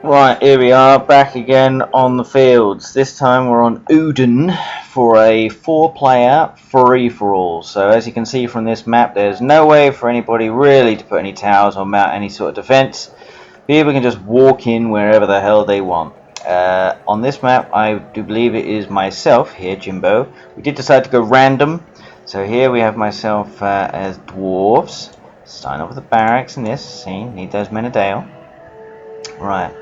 Right, here we are back again on the fields. This time we're on Uden for a 4-player free-for-all. So as you can see from this map, there's no way for anybody really to put any towers or mount any sort of defense. People can just walk in wherever the hell they want. On this map, I do believe it is myself here, Jimbo. We did decide to go random. So here we have myself as dwarves. Starting off with the barracks in this. See, need those men a day. Right.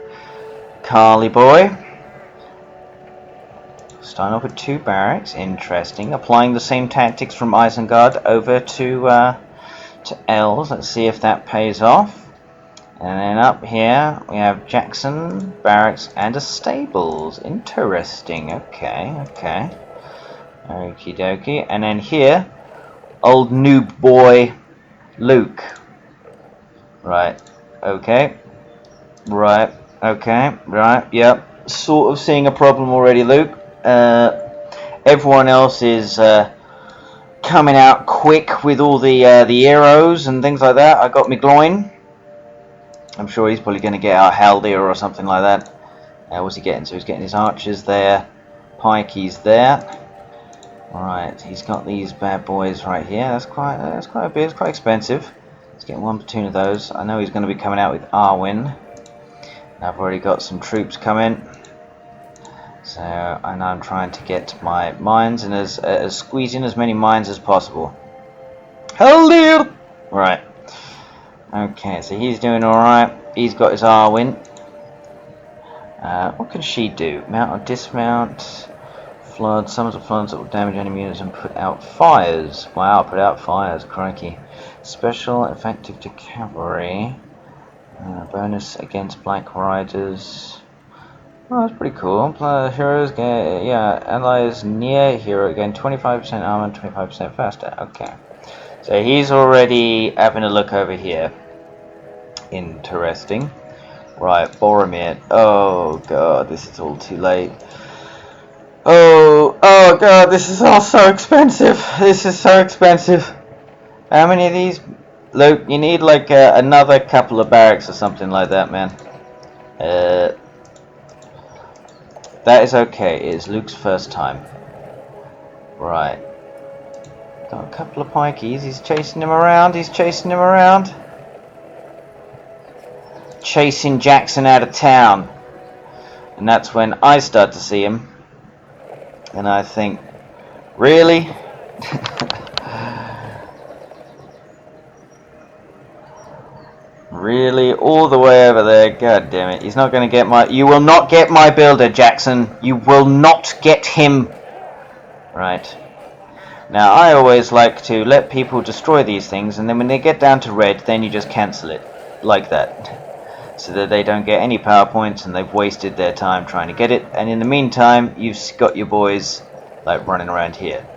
Carly boy. Starting off with 2 barracks. Interesting. Applying the same tactics from Isengard over to Els. Let's see if that pays off. And then up here we have Jackson, barracks, and a stables. Interesting. Okay. Okie dokie. And then here, old noob boy Luke. Right. Okay. Right. Okay. Right. Yep. Sort of seeing a problem already, Luke. Everyone else is coming out quick with all the arrows and things like that. I got McGloin. I'm sure he's probably going to get our Haldir or something like that. What's he getting? So he's getting his archers there. Pikey's there. Alright, he's got these bad boys right here. That's quite a bit. It's quite expensive. Let's get 1 platoon of those. I know he's going to be coming out with Arwen. I've already got some troops coming. So I know I'm trying to get my mines and squeeze in as many mines as possible. Haldir! Right. Okay, so he's doing alright. He's got his Arwen. What can she do? Mount or dismount? Flood. Summons of floods that will damage enemy units and put out fires. Wow, put out fires. Crikey. Special, effective to cavalry. Bonus against Black Riders. Oh, that's pretty cool. Heroes get, allies near hero again 25% armor and 25% faster. Okay. So he's already having a look over here. Interesting. Right, Boromir. Oh god, this is all too late. Oh god, this is all so expensive. This is so expensive. How many of these? Luke, you need like another couple of barracks or something like that, man. That is okay. It is Luke's first time. Right. Got a couple of pikeys. He's chasing him around. Chasing Jackson out of town. And that's when I start to see him. And I think, really? Really? All the way over there? God damn it. He's not going to get my... You will not get my builder, Jackson. You will not get him. Right. Now, I always like to let people destroy these things, and then when they get down to red, then you just cancel it. Like that. So that they don't get any power points, and they've wasted their time trying to get it. And in the meantime, you've got your boys, like, running around here.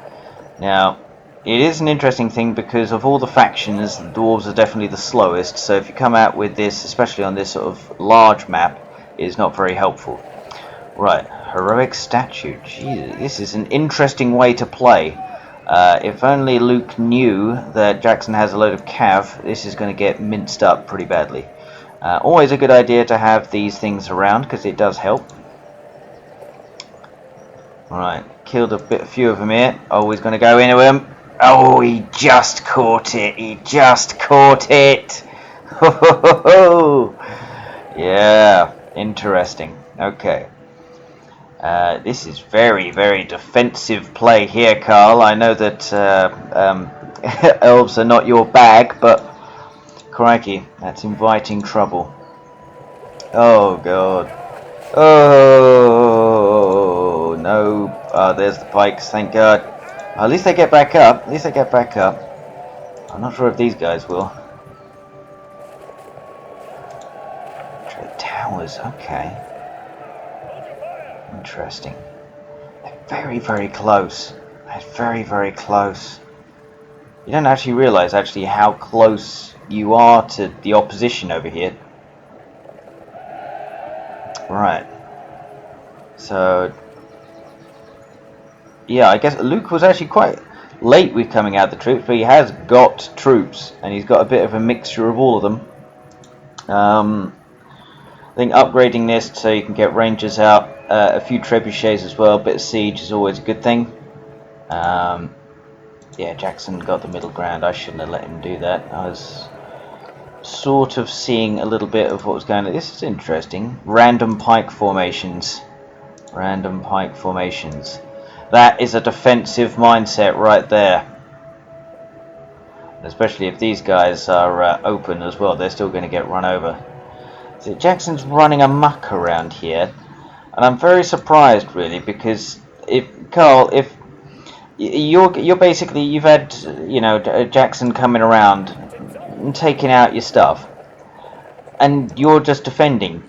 Now, it is an interesting thing because of all the factions, the dwarves are definitely the slowest. So if you come out with this, especially on this sort of large map, it is not very helpful. Right, heroic statue. Jesus, this is an interesting way to play. If only Luke knew that Jackson has a load of cav, this is going to get minced up pretty badly. Always a good idea to have these things around because it does help. Right, killed a few of them here. Oh, he's going to go into him. Oh, he just caught it. Ho ho ho ho. Yeah, interesting. Okay. This is very, very defensive play here, Carl. I know that elves are not your bag, but crikey, that's inviting trouble. Oh, God. Oh, no. There's the pikes, thank God. At least they get back up. I'm not sure if these guys will. Trade towers, okay. Interesting. They're very, very close. Very, very close. You don't actually realise how close you are to the opposition over here. Right. So, yeah, I guess Luke was actually quite late with coming out the troops, but he has got troops, and he's got a bit of a mixture of all of them. I think upgrading this so you can get rangers out, a few trebuchets as well, a bit of siege is always a good thing. Yeah, Jackson got the middle ground. I shouldn't have let him do that. I was sort of seeing a little bit of what was going on. This is interesting. Random pike formations. Random pike formations. That is a defensive mindset right there. Especially if these guys are open as well. They're still going to get run over. So Jackson's running amok around here. And I'm very surprised, really, because if you're basically, you've had, you know, Jackson coming around and taking out your stuff, and you're just defending.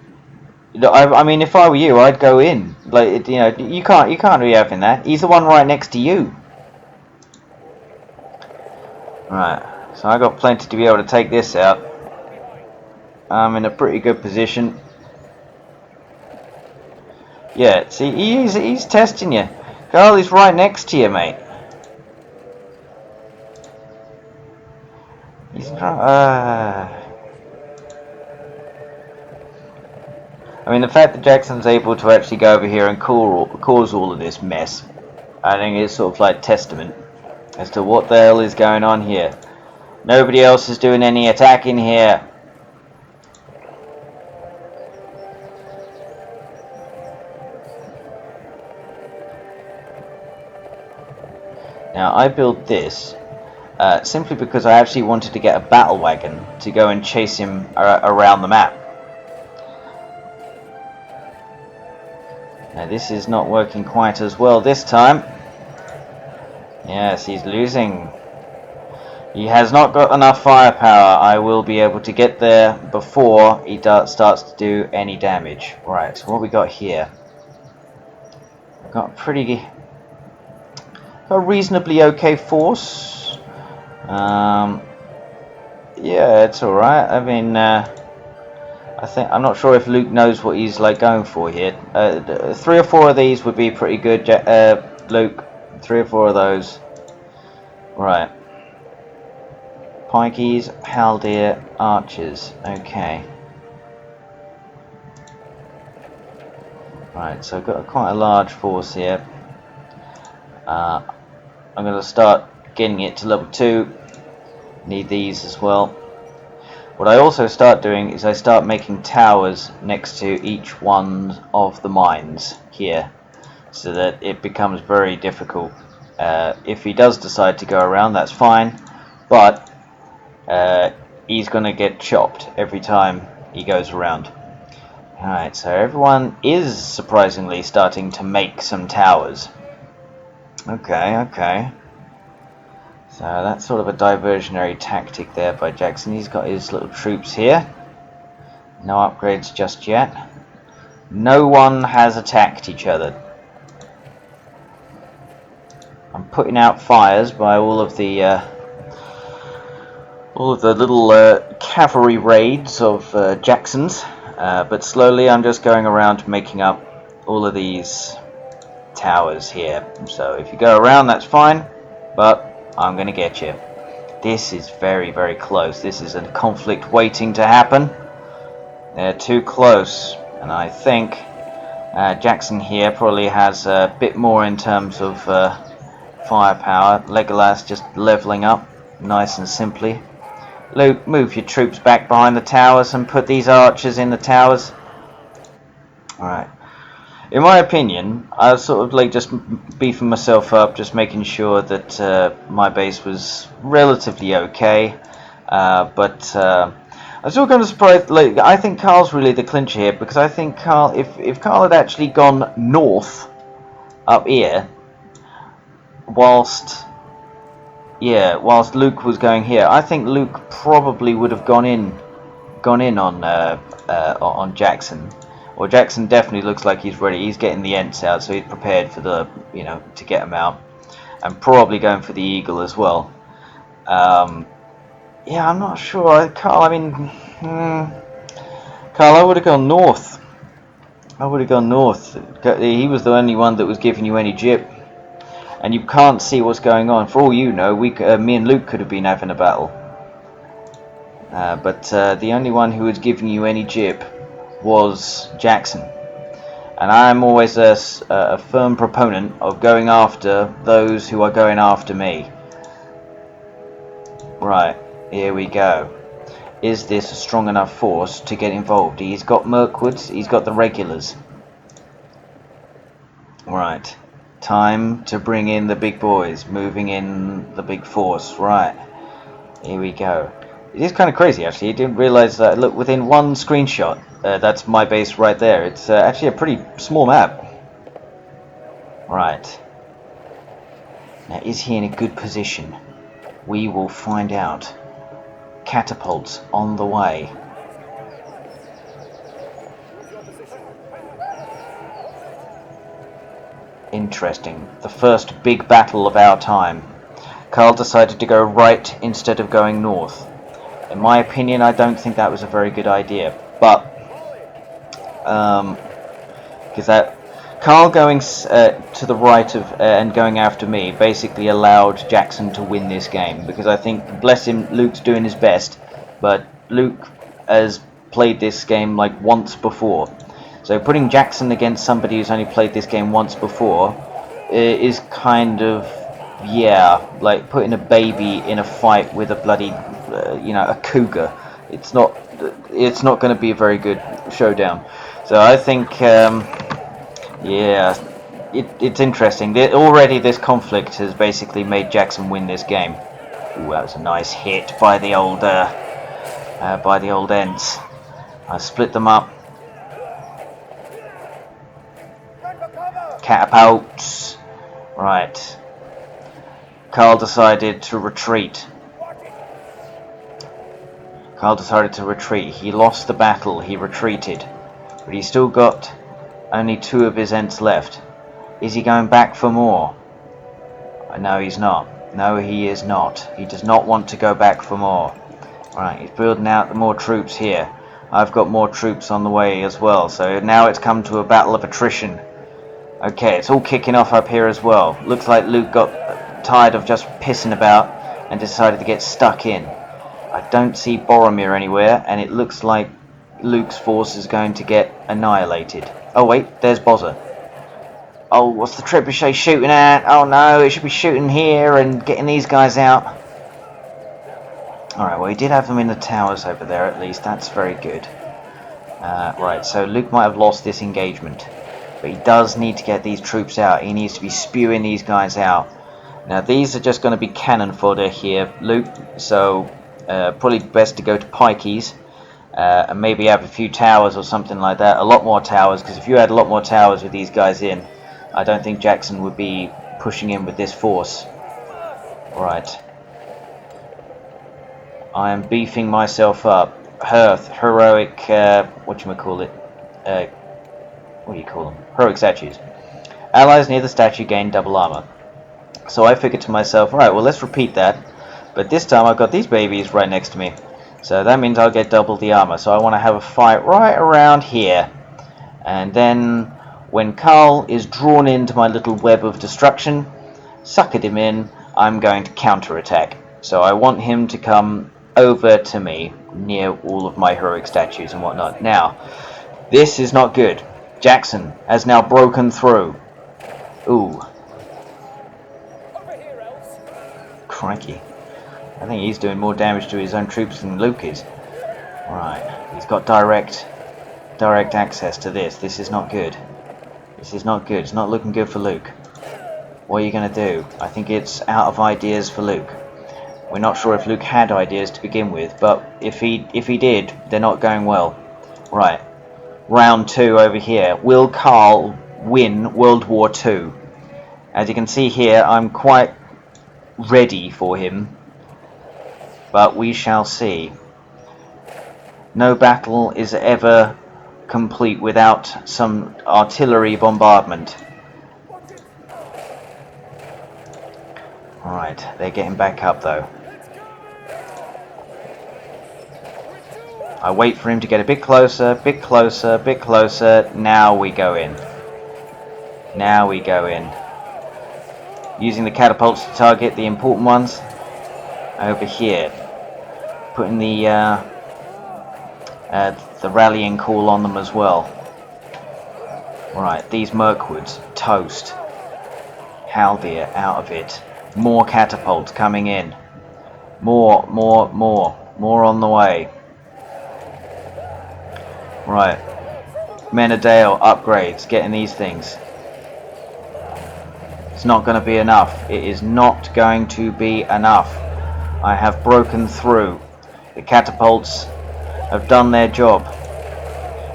I mean, if I were you, I'd go in. Like, you know, you can't be having that. He's the one right next to you. Right, so I got plenty to be able to take this out. I'm in a pretty good position. Yeah, see, he's testing you. Carl is right next to you, mate. He's I mean, the fact that Jackson's able to actually go over here and cause all of this mess, I think is sort of like testament as to what the hell is going on here. Nobody else is doing any attacking here. Now, I built this simply because I actually wanted to get a battle wagon to go and chase him around the map. Now, this is not working quite as well this time. Yes, he's losing. He has not got enough firepower. I will be able to get there before he starts to do any damage. Right, so what we got here? We've got a reasonably okay force. Yeah, it's all right. I mean, I'm not sure if Luke knows what he's like going for here. 3 or 4 of these would be pretty good, Luke. 3 or 4 of those. Right. Pikeys, haldir, archers. Okay. Right, so I've got quite a large force here. I'm going to start getting it to level 2. Need these as well. What I also start doing is I start making towers next to each one of the mines here, so that it becomes very difficult. If he does decide to go around, that's fine, but he's going to get chopped every time he goes around. Alright, so everyone is surprisingly starting to make some towers. Okay. So that's sort of a diversionary tactic there by Jackson. He's got his little troops here. No upgrades just yet. No one has attacked each other. I'm putting out fires by all of the little cavalry raids of Jackson's, but slowly I'm just going around making up all of these towers here. So if you go around, that's fine, but I'm going to get you. This is very, very close. This is a conflict waiting to happen. They're too close, and I think Jackson here probably has a bit more in terms of firepower. Legolas just leveling up nice and simply. Luke, move your troops back behind the towers and put these archers in the towers. Alright. In my opinion, I was sort of like just beefing myself up, just making sure that my base was relatively okay. But I'm still kind of surprised. Like, I think Carl's really the clincher here, because I think Carl, if Carl had actually gone north up here, whilst Luke was going here, I think Luke probably would have gone in on Jackson. Or Jackson definitely looks like he's ready. He's getting the Ents out, so he's prepared for the, to get them out, and probably going for the eagle as well. Yeah, I'm not sure, Carl. I mean, Carl, I would have gone north. He was the only one that was giving you any jip, and you can't see what's going on. For all you know, me and Luke could have been having a battle. But the only one who was giving you any jib was Jackson. And I'm always a firm proponent of going after those who are going after me. Right, here we go. Is this a strong enough force to get involved? He's got Mirkwoods, he's got the regulars. Right, time to bring in the big boys, moving in the big force. Right, here we go. It is kind of crazy, actually. I didn't realize that. Look, within one screenshot, that's my base right there. It's actually a pretty small map. Right. Now, is he in a good position? We will find out. Catapults on the way. Interesting. The first big battle of our time. Carl decided to go right instead of going north. In my opinion, I don't think that was a very good idea. But because that Carl going to the right of and going after me basically allowed Jackson to win this game, because I think, bless him, Luke's doing his best, but Luke has played this game like once before. So putting Jackson against somebody who's only played this game once before is kind of, yeah, like putting a baby in a fight with a bloody, a cougar. It's not going to be a very good showdown. So I think, yeah, it's interesting. Already this conflict has basically made Jackson win this game. Ooh, that was a nice hit by the old Ents. I split them up. Catapults. Right. Carl decided to retreat. He lost the battle. He retreated. But he's still got only 2 of his Ents left. Is he going back for more? No, he's not. No, he is not. He does not want to go back for more. Right, he's building out the more troops here. I've got more troops on the way as well. So now it's come to a battle of attrition. Okay, it's all kicking off up here as well. Looks like Luke got tired of just pissing about and decided to get stuck in. I don't see Boromir anywhere, and it looks like Luke's force is going to get annihilated. Oh wait, there's Bozza. Oh, what's the trebuchet shooting at? Oh no, it should be shooting here and getting these guys out. Alright, well he did have them in the towers over there at least. That's very good. Right, so Luke might have lost this engagement. But he does need to get these troops out. He needs to be spewing these guys out. Now these are just going to be cannon fodder here, Luke. So probably best to go to pikeys. And maybe have a few towers or something like that. A lot more towers, because if you had a lot more towers with these guys in, I don't think Jackson would be pushing in with this force. Right. I am beefing myself up. Heroic, whatchamacallit? What do you call them? Heroic statues. Allies near the statue gain double armor. So I figured to myself, right, well let's repeat that. But this time I've got these babies right next to me. So that means I'll get double the armor. So I want to have a fight right around here. And then when Carl is drawn into my little web of destruction, suckered him in, I'm going to counterattack. So I want him to come over to me near all of my heroic statues and whatnot. Now, this is not good. Jackson has now broken through. Ooh. Crikey. I think he's doing more damage to his own troops than Luke is. Right. He's got direct access to this. This is not good. This is not good. It's not looking good for Luke. What are you going to do? I think it's out of ideas for Luke. We're not sure if Luke had ideas to begin with, but if he did, they're not going well. Right. Round 2 over here. Will Carl win World War II? As you can see here, I'm quite ready for him, but we shall see. No battle is ever complete without some artillery bombardment. Alright, they're getting back up though. I wait for him to get a bit closer, bit closer, bit closer. Now we go in. Now we go in. Using the catapults to target the important ones. Over here. Putting the the rallying call on them as well. Right, these Mirkwoods, toast. Haldir out of it. More catapults coming in. More on the way. Right, Menadale upgrades, getting these things. It's not going to be enough. It is not going to be enough. I have broken through. The catapults have done their job.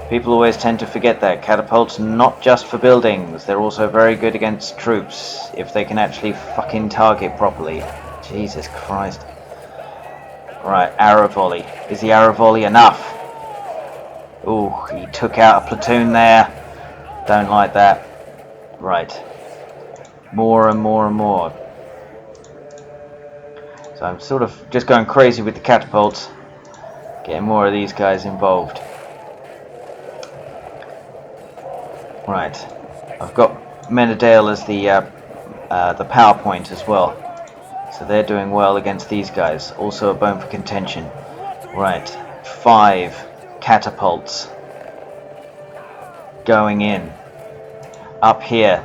People always tend to forget that. Catapults not just for buildings, they're also very good against troops, if they can actually fucking target properly. Jesus Christ. Right, arrow volley. Is the arrow volley enough? Ooh, he took out a platoon there. Don't like that. Right. More and more and more. So I'm sort of just going crazy with the catapults. Getting more of these guys involved. Right, I've got Menadale as the power point as well, so they're doing well against these guys. Also a bone for contention. Right, 5 catapults going in. Up here,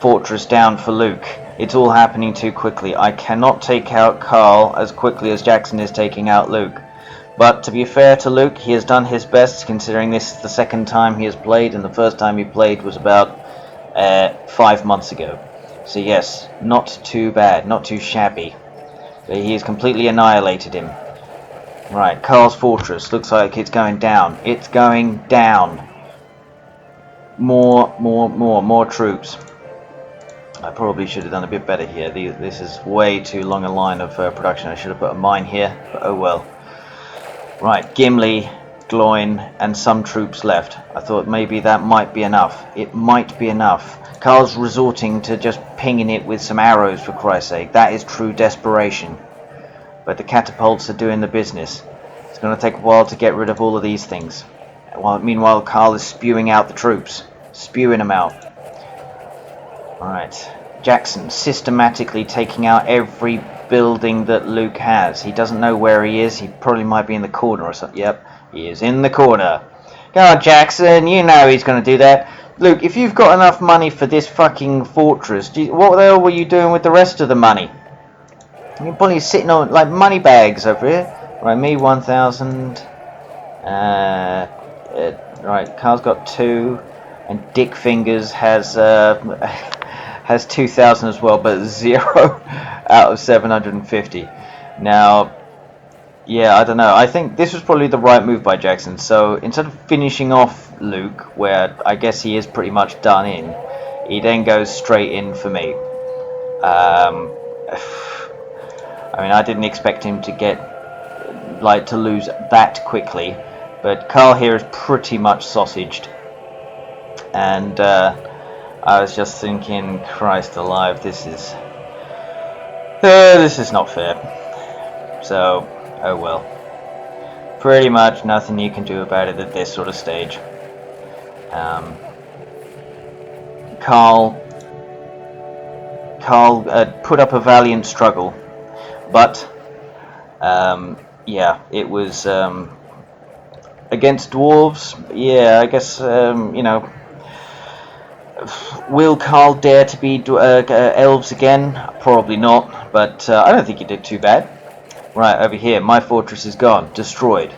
fortress down for Luke. It's all happening too quickly. I cannot take out Carl as quickly as Jackson is taking out Luke. But to be fair to Luke, he has done his best, considering this is the second time he has played, and the first time he played was about 5 months ago. So yes, not too bad, not too shabby. But he has completely annihilated him. Right, Carl's fortress looks like it's going down. It's going down. More troops. I probably should have done a bit better here. This is way too long a line of production. I should have put a mine here, but oh well. Right, Gimli, Gloin, and some troops left. I thought maybe that might be enough. It might be enough. Carl's resorting to just pinging it with some arrows, for Christ's sake. That is true desperation. But the catapults are doing the business. It's going to take a while to get rid of all of these things. Meanwhile, Carl is spewing out the troops. Spewing them out. Alright. Jackson systematically taking out every building that Luke has. He doesn't know where he is. He probably might be in the corner or something. Yep, he is in the corner. Go on, Jackson, you know he's going to do that. Luke, if you've got enough money for this fucking fortress, what the hell were you doing with the rest of the money? You're probably sitting on like money bags over here. Right, me 1,000. Right, Carl's got 2, and Dick Fingers has 2,000 as well, but 0 out of 750. Now, yeah, I don't know. I think this was probably the right move by Jackson. So instead of finishing off Luke, where I guess he is pretty much done in, he then goes straight in for me. I mean, I didn't expect him to to lose that quickly, but Carl here is pretty much sausaged, and I was just thinking, Christ alive, this is not fair. So, oh well. Pretty much nothing you can do about it at this sort of stage. Carl put up a valiant struggle, but yeah, it was against dwarves. Yeah, I guess you know. Will Carl dare to be elves again? Probably not, but I don't think he did too bad. Right, over here, my fortress is gone, destroyed.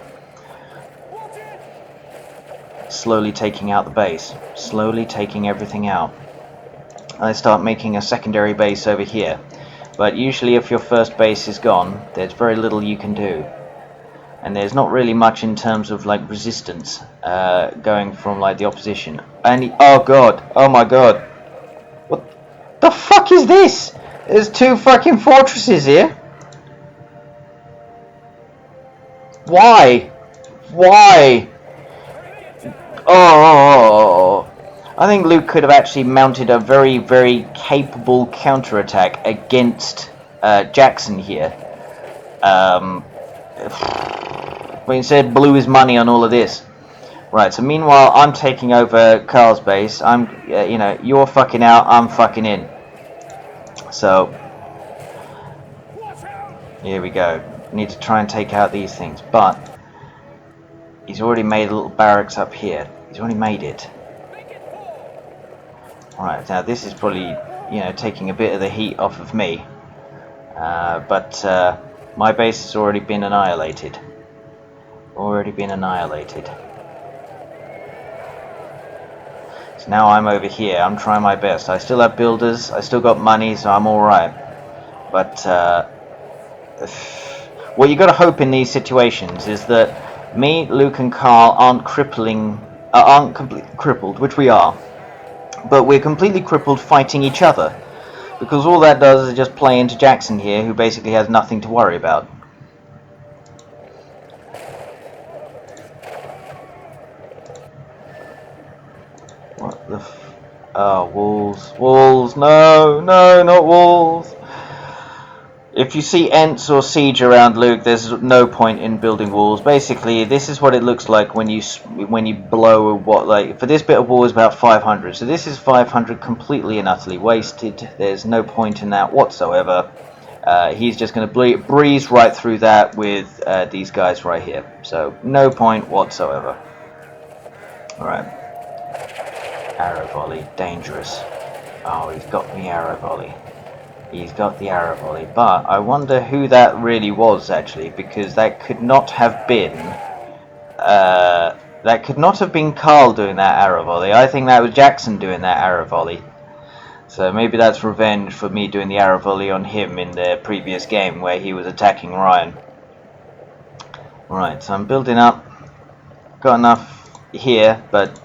Slowly taking out the base, slowly taking everything out. I start making a secondary base over here, but usually if your first base is gone, there's very little you can do. And there's not really much in terms of like resistance going from like the opposition. And oh god, oh my god, what the fuck is this? There's 2 fucking fortresses here. Why? Oh, I think Luke could have actually mounted a very, very capable counterattack against Jackson here. But instead blew his money on all of this. Right, so meanwhile I'm taking over Carl's base. I'm, you know, you're fucking out, I'm fucking in. So, here we go. Need to try and take out these things, but He's already made a little barracks up here. He's already made it. Alright, now this is probably, you know, taking a bit of the heat off of me. But my base has already been annihilated. Already been annihilated. So now I'm over here. I'm trying my best. I still have builders. I still got money, so I'm alright. But what you got to hope in these situations is that me, Luke, and Carl aren't completely crippled, which we are. But we're completely crippled fighting each other, because all that does is just play into Jackson here, who basically has nothing to worry about. What the oh, walls. Walls, no, no, not walls. If you see Ents or Siege around Luke, there's no point in building walls. Basically, this is what it looks like when you blow what, like, for this bit of wall is about 500. So this is 500 completely and utterly wasted. There's no point in that whatsoever. He's just going to breeze right through that with these guys right here. So no point whatsoever. Alright. Arrow volley, dangerous. Oh, he's got the arrow volley. He's got the arrow volley, but I wonder who that really was actually, because that could not have been Carl doing that arrow volley. I think that was Jackson doing that arrow volley. So maybe that's revenge for me doing the arrow volley on him in the previous game where he was attacking Ryan. Right, so I'm building up. Got enough here, but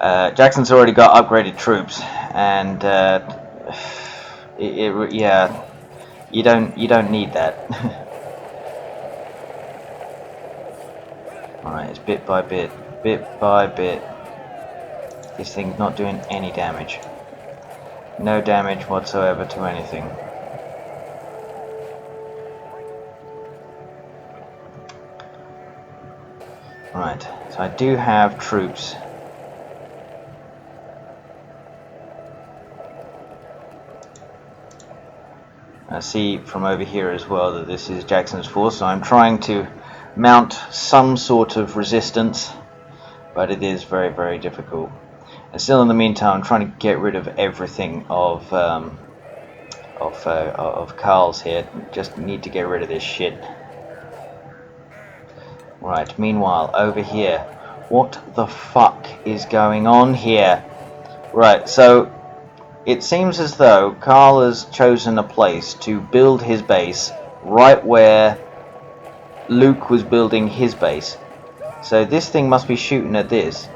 Jackson's already got upgraded troops, and yeah, you don't need that. Alright, it's bit by bit by bit. This thing's not doing any damage. No damage whatsoever to anything. Right, so I do have troops. I see from over here as well that this is Jackson's force, so I'm trying to mount some sort of resistance, but it is very, very difficult. And still, in the meantime, I'm trying to get rid of everything of Carl's here. Just need to get rid of this shit. Right. Meanwhile, over here, what the fuck is going on here? Right. So it seems as though Carl has chosen a place to build his base right where Luke was building his base. So this thing must be shooting at this.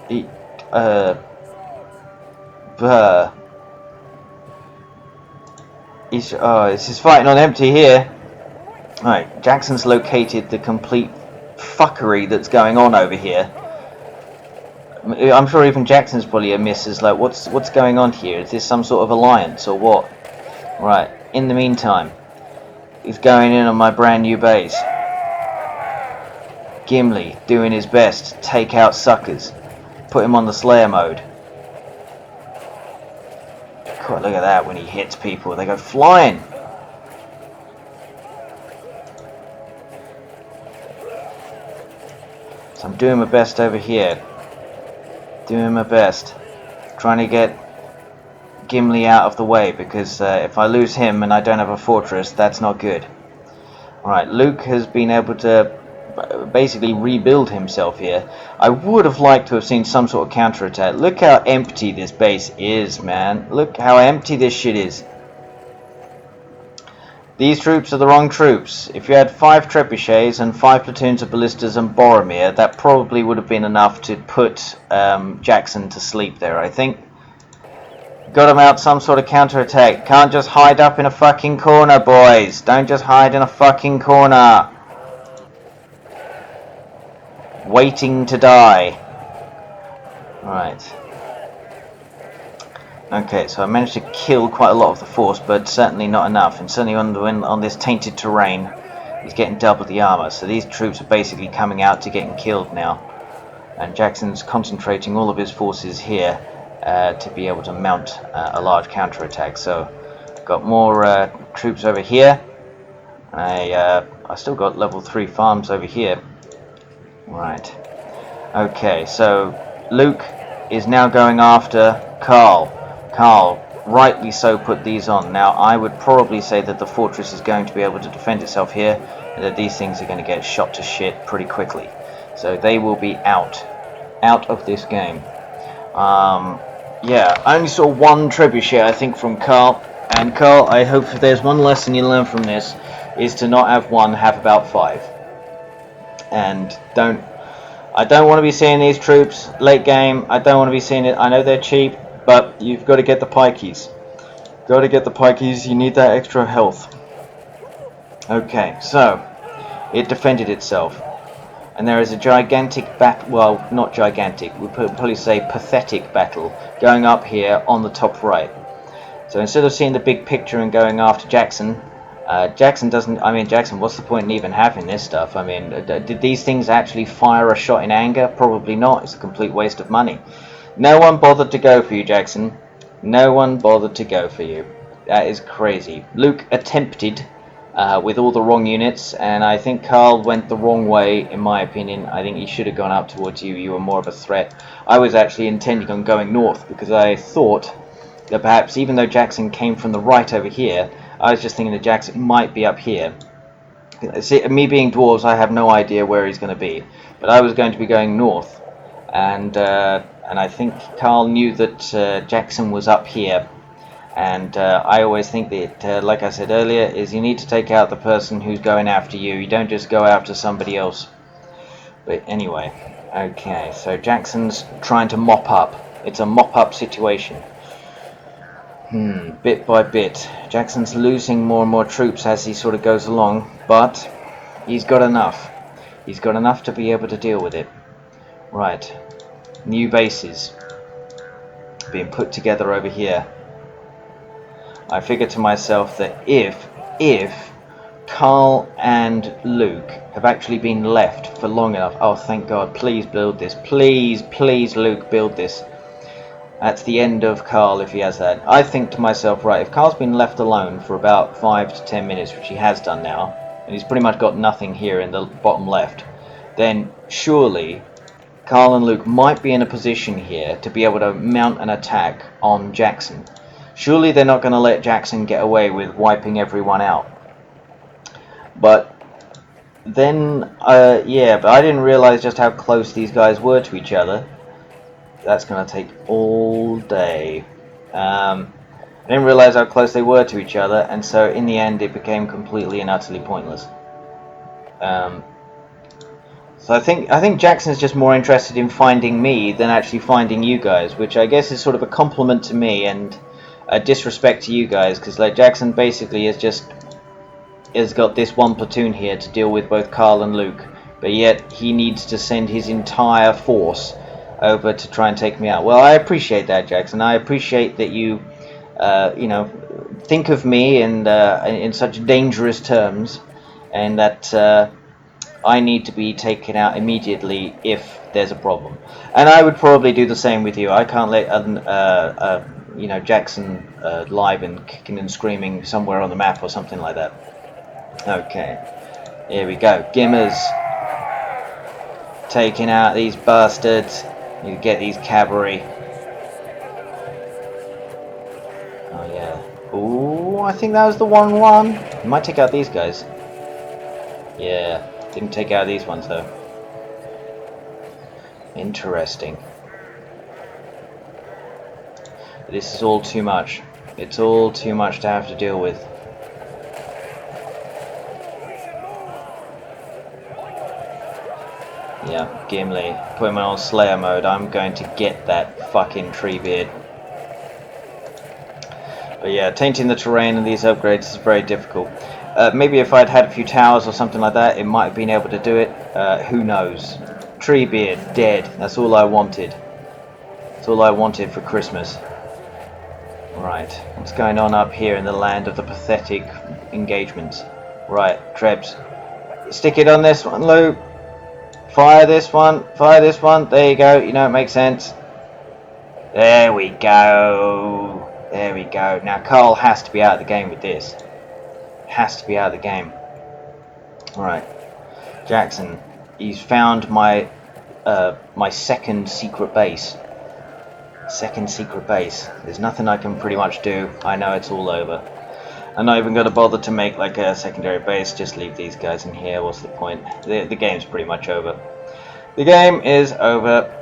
This is fighting on empty here. Right, Jackson's located the complete fuckery that's going on over here. I'm sure even Jackson's probably a miss, is like, what's going on here? Is this some sort of alliance or what? Right, in the meantime, he's going in on my brand new base. Gimli doing his best to take out suckers. Put him on the Slayer mode. God, look at that, when he hits people, they go flying. So I'm doing my best over here. Doing my best. Trying to get Gimli out of the way, because if I lose him and I don't have a fortress, that's not good. Alright, Luke has been able to basically rebuild himself here. I would have liked to have seen some sort of counterattack. Look how empty this base is, man. Look how empty this shit is. These troops are the wrong troops. If you had 5 trebuchets and 5 platoons of ballistas and Boromir, that probably would have been enough to put Jackson to sleep there, I think. Got to mount some sort of counterattack. Can't just hide up in a fucking corner, boys. Don't just hide in a fucking corner. Waiting to die. Right. Okay, so I managed to kill quite a lot of the force, but certainly not enough. And certainly on this tainted terrain, he's getting double the armor. So these troops are basically coming out to getting killed now. And Jackson's concentrating all of his forces here to be able to mount a large counterattack. So got more troops over here. I still got level 3 farms over here. Right. Okay, so Luke is now going after Carl. Carl, rightly so, put these on. Now, I would probably say that the fortress is going to be able to defend itself here, and that these things are going to get shot to shit pretty quickly. So they will be out of this game. Yeah, I only saw one trebuchet, I think, from Carl. And Carl, I hope if there's one lesson you learn from this, is to not have one, have about 5. And I don't want to be seeing these troops late game. I don't want to be seeing it. I know they're cheap, but you've got to get the pikeys. Got to get the pikeys. You need that extra health. Okay, so it defended itself. And there is a gigantic battle, well, not gigantic, we'll probably say pathetic battle, going up here on the top right. So instead of seeing the big picture and going after Jackson, Jackson, what's the point in even having this stuff? I mean, did these things actually fire a shot in anger? Probably not. It's a complete waste of money. No one bothered to go for you, Jackson. No one bothered to go for you. That is crazy. Luke attempted with all the wrong units, and I think Carl went the wrong way, in my opinion. I think he should have gone up towards you. You were more of a threat. I was actually intending on going north, because I thought that perhaps, even though Jackson came from the right over here, I was just thinking that Jackson might be up here. See, me being dwarves, I have no idea where he's going to be, but I was going to be going north, and I think Carl knew that Jackson was up here. And I always think that, like I said earlier, is you need to take out the person who's going after you. You don't just go after somebody else. But anyway, okay, so Jackson's trying to mop up. It's a mop-up situation. Bit by bit. Jackson's losing more and more troops as he sort of goes along, but he's got enough. He's got enough to be able to deal with it. Right. New bases being put together over here. I figured to myself that if Carl and Luke have actually been left for long enough, oh thank God, please build this, please Luke, build this. That's the end of Carl if he has that. I think to myself, right, if Carl's been left alone for about 5 to 10 minutes, which he has done now, and he's pretty much got nothing here in the bottom left, then surely Carl and Luke might be in a position here to be able to mount an attack on Jackson. Surely they're not going to let Jackson get away with wiping everyone out. But then, yeah, but I didn't realize just how close these guys were to each other. That's going to take all day. I didn't realize how close they were to each other, and so in the end it became completely and utterly pointless. So I think Jackson's just more interested in finding me than actually finding you guys, which I guess is sort of a compliment to me and a disrespect to you guys, because like Jackson basically has got this one platoon here to deal with both Carl and Luke, but yet he needs to send his entire force over to try and take me out. Well, I appreciate that, Jackson. I appreciate that you, you know, think of me and in such dangerous terms, and that I need to be taken out immediately if there's a problem. And I would probably do the same with you. I can't let you know, Jackson live and kicking and screaming somewhere on the map or something like that. Okay, here we go. Gimmers taking out these bastards. You get these cavalry. Oh yeah. Ooh, I think that was the 1-1. You might take out these guys. Yeah, didn't take out these ones though. Interesting. This is all too much. It's all too much to have to deal with. Yeah, Gimli. Put him on Slayer mode. I'm going to get that fucking Treebeard. But yeah, tainting the terrain and these upgrades is very difficult. Maybe if I'd had a few towers or something like that, it might have been able to do it. Who knows? Treebeard, dead. That's all I wanted. That's all I wanted for Christmas. Right, what's going on up here in the land of the pathetic engagements? Right, Trebs. Stick it on this one, Luke. Fire this one, fire this one. There you go, you know, it makes sense. There we go. There we go. Now Carl has to be out of the game with this. Has to be out of the game. Alright. Jackson. he's found my my second secret base. Second secret base. There's nothing I can pretty much do. I know it's all over. I'm not even going to bother to make like a secondary base. Just leave these guys in here. What's the point? The game's pretty much over. The game is over.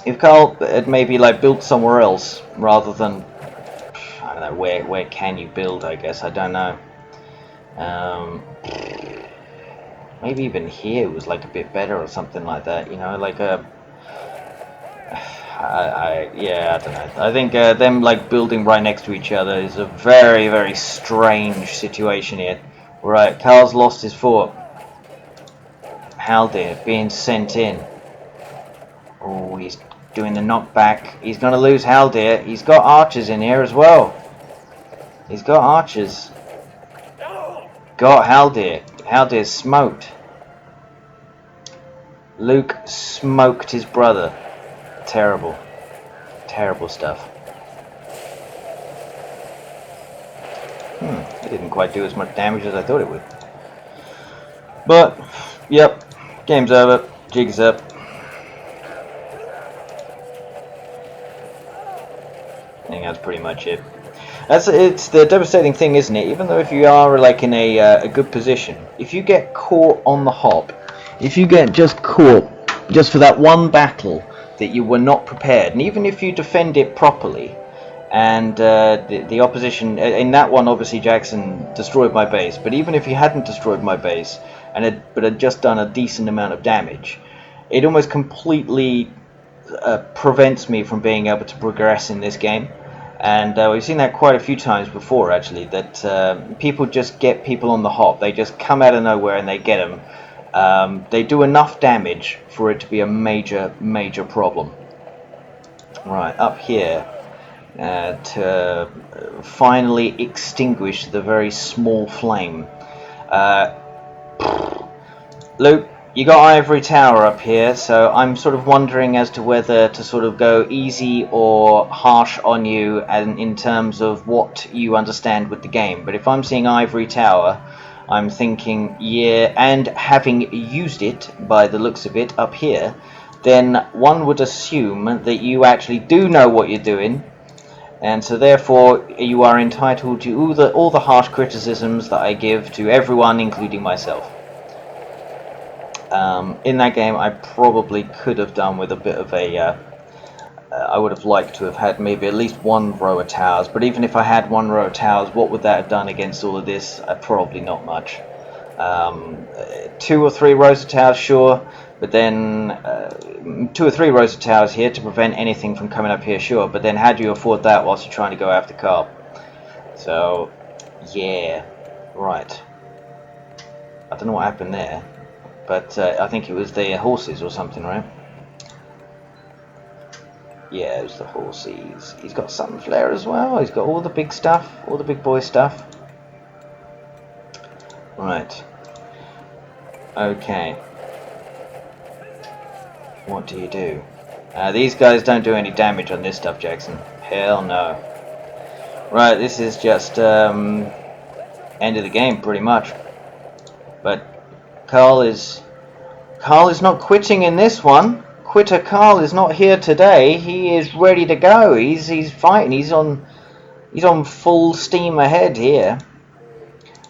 If Carl had maybe like built somewhere else rather than, I don't know, where can you build? I guess I don't know. Maybe even here was like a bit better or something like that. You know, like a. Yeah, I don't know. I think them like building right next to each other is a very, very strange situation here. Right, Carl's lost his fort. Haldir being sent in. Oh, he's doing the knockback. He's going to lose Haldir. He's got archers in here as well. He's got archers. Got Haldir. Haldir's smoked. Luke smoked his brother. Terrible. Terrible stuff. It didn't quite do as much damage as I thought it would. But, yep. Game's over. Jig's up. I think that's pretty much it. It's the devastating thing, isn't it? Even though if you are like in a good position, if you get caught on the hop, if you get just caught just for that one battle that you were not prepared, and even if you defend it properly, and the opposition in that one, obviously Jackson destroyed my base, but even if he hadn't destroyed my base and had just done a decent amount of damage, it almost completely prevents me from being able to progress in this game. And we've seen that quite a few times before, actually, that people just get people on the hop. They just come out of nowhere and they get them. They do enough damage for it to be a major, major problem. Right, up here, to finally extinguish the very small flame. Luke, you got Ivory Tower up here, so I'm sort of wondering as to whether to sort of go easy or harsh on you and in terms of what you understand with the game. But if I'm seeing Ivory Tower, I'm thinking, yeah, and having used it by the looks of it up here, then one would assume that you actually do know what you're doing, and so therefore you are entitled to all the harsh criticisms that I give to everyone, including myself. In that game, I probably could have done with a bit of a. I would have liked to have had maybe at least one row of towers, but even if I had one row of towers, what would that have done against all of this? Probably not much. 2 or 3 rows of towers, sure, but then 2 or 3 rows of towers here to prevent anything from coming up here, sure, but then how do you afford that whilst you're trying to go after Carl? So, yeah, right. I don't know what happened there. But I think it was the horses or something, right? Yeah, it was the horses. He's got sun flare as well. He's got all the big stuff, all the big boy stuff. Right. Okay. What do you do? These guys don't do any damage on this stuff, Jackson. Hell no. Right, this is just end of the game, pretty much. But Carl is not quitting in this one. Quitter Carl is not here today. He is ready to go. He's fighting. He's on full steam ahead here.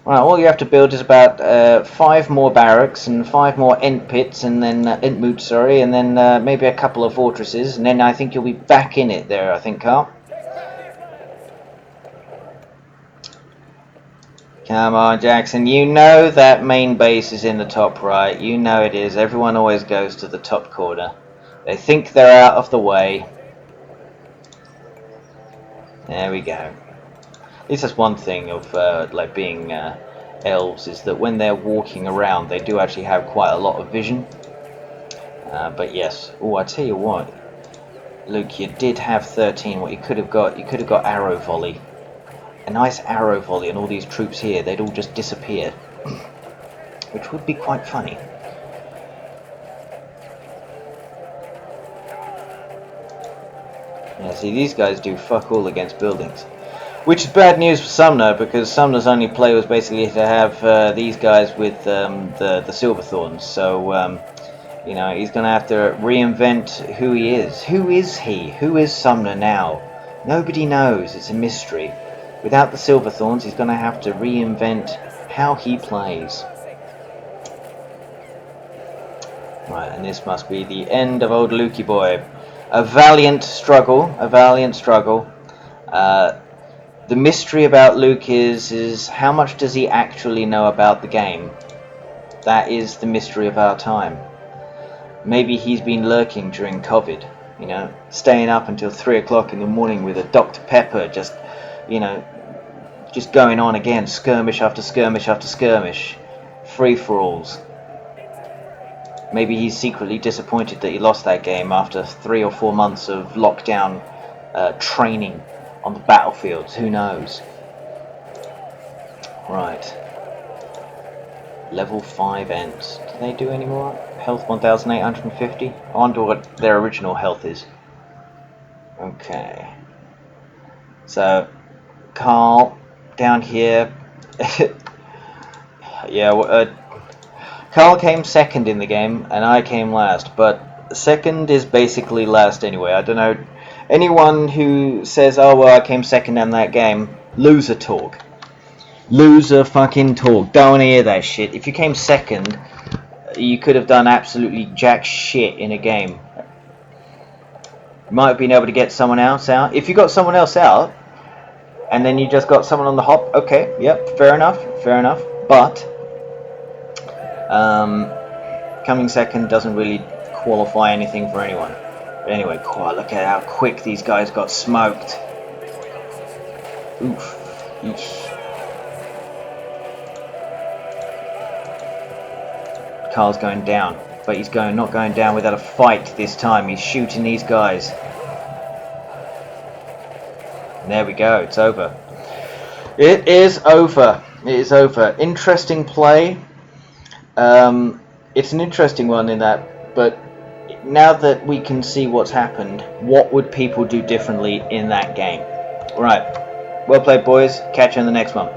Right, all you have to build is about 5 more barracks and 5 more ent pits, and then ent moots, sorry, and then maybe a couple of fortresses, and then I think you'll be back in it there. I think, Carl. Come on, Jackson. You know that main base is in the top right. You know it is. Everyone always goes to the top corner. They think they're out of the way. There we go. At least that's one thing of like being elves, is that when they're walking around, they do actually have quite a lot of vision. But yes. Oh, I tell you what, Luke, you did have 13. What you could have got arrow volley. A nice arrow volley and all these troops here, they'd all just disappear. Which would be quite funny. Yeah, see, these guys do fuck all against buildings. Which is bad news for Sumner, because Sumner's only play was basically to have these guys with the Silverthorns. So, you know, he's going to have to reinvent who he is. Who is he? Who is Sumner now? Nobody knows. It's a mystery. Without the Silverthorns, he's going to have to reinvent how he plays. Right, and this must be the end of old Lukey boy. A valiant struggle. A valiant struggle. The mystery about Luke is how much does he actually know about the game? That is the mystery of our time. Maybe he's been lurking during COVID, you know, staying up until 3 o'clock in the morning with a Dr. Pepper, just, you know, just going on again, skirmish after skirmish after skirmish, free-for-alls. Maybe he's secretly disappointed that he lost that game after 3 or 4 months of lockdown training on the battlefields, who knows? Right. Level 5 ends. Do they do any more? Health 1850? I wonder what their original health is. Okay. So, Carl, down here. Yeah, Carl came second in the game, and I came last, but second is basically last anyway. I don't know. Anyone who says, oh well, I came second in that game, loser talk. Loser fucking talk. Don't hear that shit. If you came second, you could have done absolutely jack shit in a game. You might have been able to get someone else out. If you got someone else out, and then you just got someone on the hop, okay, yep, fair enough, fair enough. But coming second doesn't really qualify anything for anyone. Anyway, look at how quick these guys got smoked. Oof. Eesh. Carl's going down, but he's not going down without a fight this time. He's shooting these guys. And there we go, it's over. It is over. It is over. Interesting play. It's an interesting one in that, but now that we can see what's happened, what would people do differently in that game? Right. Well played, boys. Catch you in the next one.